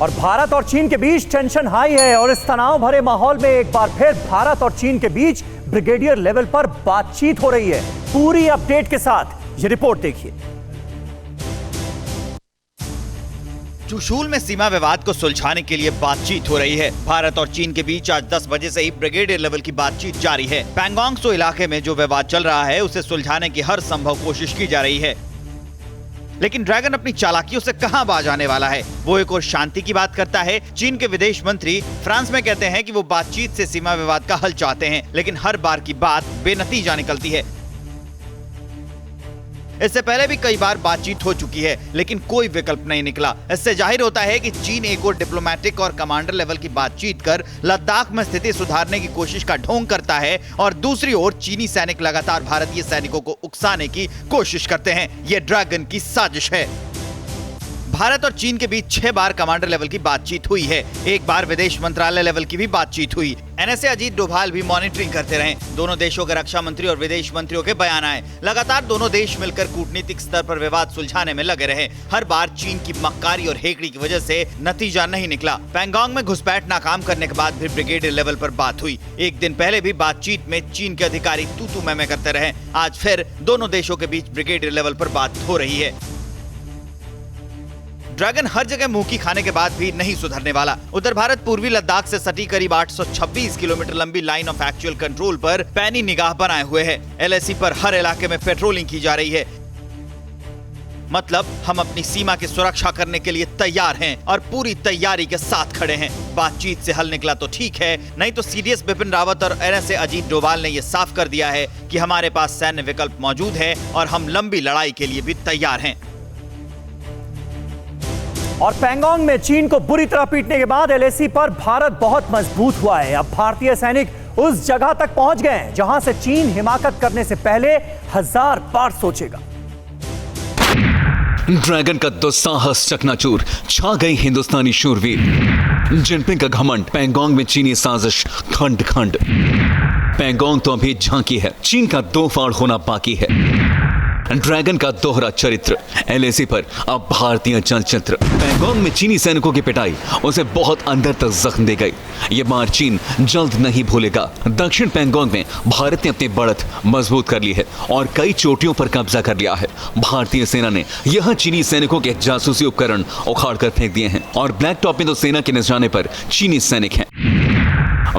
और भारत और चीन के बीच टेंशन हाई है और इस तनाव भरे माहौल में एक बार फिर भारत और चीन के बीच ब्रिगेडियर लेवल पर बातचीत हो रही है। पूरी अपडेट के साथ ये रिपोर्ट देखिए। चुशूल में सीमा विवाद को सुलझाने के लिए बातचीत हो रही है। भारत और चीन के बीच आज 10 बजे से ही ब्रिगेडियर लेवल की बातचीत जारी है। पैंगोंग त्सो इलाके में जो विवाद चल रहा है उसे सुलझाने की हर संभव कोशिश की जा रही है, लेकिन ड्रैगन अपनी चालाकियों से कहां बाज आने वाला है। वो एक और शांति की बात करता है। चीन के विदेश मंत्री फ्रांस में कहते हैं कि वो बातचीत से सीमा विवाद का हल चाहते हैं, लेकिन हर बार की बात बेनतीजा निकलती है। इससे पहले भी कई बार बातचीत हो चुकी है, लेकिन कोई विकल्प नहीं निकला। इससे जाहिर होता है कि चीन एक और डिप्लोमेटिक और कमांडर लेवल की बातचीत कर लद्दाख में स्थिति सुधारने की कोशिश का ढोंग करता है, और दूसरी ओर चीनी सैनिक लगातार भारतीय सैनिकों को उकसाने की कोशिश करते हैं। ये ड्रैगन की साजिश है। भारत और चीन के बीच 6 बार कमांडर लेवल की बातचीत हुई है। एक बार विदेश मंत्रालय लेवल की भी बातचीत हुई। एनएसए अजीत डोभाल भी मॉनिटरिंग करते रहे। दोनों देशों के रक्षा मंत्री और विदेश मंत्रियों के बयान आए। लगातार दोनों देश मिलकर कूटनीतिक स्तर पर विवाद सुलझाने में लगे रहे। हर बार चीन की मक्कारी और हेकड़ी की वजह से नतीजा नहीं निकला। पैंगोंग में घुसपैठ नाकाम करने के बाद भी ब्रिगेडियर लेवल पर बात हुई। एक दिन पहले भी बातचीत में चीन के अधिकारी तू मैं करते रहे। आज फिर दोनों देशों के बीच ब्रिगेडियर लेवल पर बात हो रही है। ड्रैगन हर जगह मुंह की खाने के बाद भी नहीं सुधरने वाला। उत्तर भारत पूर्वी लद्दाख से सटी करीब 826 किलोमीटर लंबी लाइन ऑफ एक्चुअल कंट्रोल पर पैनी निगाह बनाए हुए है। एलएसी पर हर इलाके में पेट्रोलिंग की जा रही है। मतलब हम अपनी सीमा की सुरक्षा करने के लिए तैयार हैं और पूरी तैयारी के साथ खड़े हैं। बातचीत से हल निकला तो ठीक है, नहीं तो सीडीएस बिपिन रावत और एनएसए अजीत डोभाल ने यह साफ कर दिया है कि हमारे पास सैन्य विकल्प मौजूद है और हम लंबी लड़ाई के लिए भी तैयार हैं। और पैंगोंग में चीन को बुरी तरह पीटने के बाद एलएसी पर भारत बहुत मजबूत हुआ है। अब भारतीय सैनिक उस जगह तक पहुंच गए हैं जहां से चीन हिमाकत करने से पहले 1000 बार सोचेगा। ड्रैगन का दुस्साहस चकनाचूर, छा गई हिंदुस्तानी शूरवीर। जिनपिंग का घमंड, पैंगोंग में चीनी साजिश खंड खंड। पैंगोंग तो अभी झांकी है, चीन का 2 फाड़ होना बाकी है। ड्रैगन का दोहरा चरित्र, एलएसी पर अब भारतीय चलचित्र। पैंगोंग में चीनी सैनिकों की पिटाई उसे बहुत अंदर तक जख्म दे गई। ये मार चीन जल्द नहीं भूलेगा। दक्षिण पैंगोंग में भारत ने अपनी बढ़त मजबूत कर ली है और कई चोटियों पर कब्जा कर लिया है। भारतीय सेना ने यहां चीनी सैनिकों के जासूसी उपकरण उखाड़ कर फेंक दिए हैं और ब्लैक टॉप में तो सेना के निशाने पर चीनी सैनिक हैं।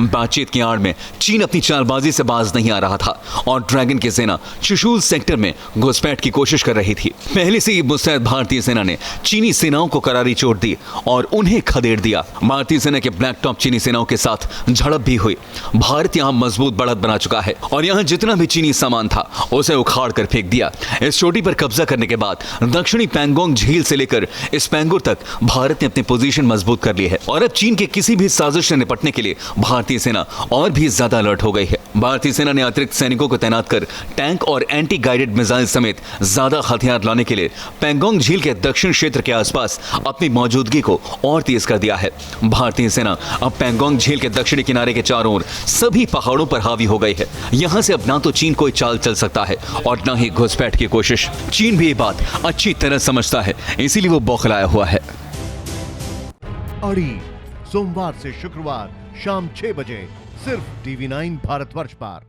बातचीत की आड़ में चीन अपनी चालबाजी से बाज नहीं आ रहा था और ड्रैगन की सेना चुशूल सेक्टर में घुसपैठ की कोशिश कर रही थी। पहले से ही मुस्तैद भारतीय सेना ने चीनी सेनाओं को करारी चोट दी और उन्हें खदेड़ दिया। भारतीय सेना के ब्लैक टॉप चीनी सेनाओं के साथ झड़प भी हुई। भारत यहां मजबूत बढ़त बना चुका है और यहां जितना भी चीनी सामान था उसे उखाड़ कर फेंक दिया। इस चोटी पर कब्जा करने के बाद दक्षिणी पैंगोंग झील से लेकर इस पैंगुर तक भारत ने अपनी पोजीशन मजबूत कर ली है और अब चीन के किसी भी साजिश से निपटने के लिए भारतीय सेना और भी ज्यादा अलर्ट हो गई है। भारतीय सेना ने अतिरिक्त सैनिकों को तैनात कर टैंक और एंटी गाइडेड मिसाइल समेत ज्यादा हथियार लाने के लिए पैंगोंग झील के दक्षिण क्षेत्र के आसपास अपनी मौजूदगी को और तेज कर दिया है। भारतीय सेना अब पैंगोंग झील के दक्षिणी किनारे के चारों ओर सभी पहाड़ों पर हावी हो गई है। यहां से अब ना तो चीन कोई चाल चल सकता है और न ही घुसपैठ की कोशिश। चीन भी ये बात अच्छी तरह समझता है, इसीलिए वो बौखलाया हुआ है। अड़ी सोमवार से शुक्रवार शाम 6 बजे सिर्फ टीवी 9 भारतवर्ष पर।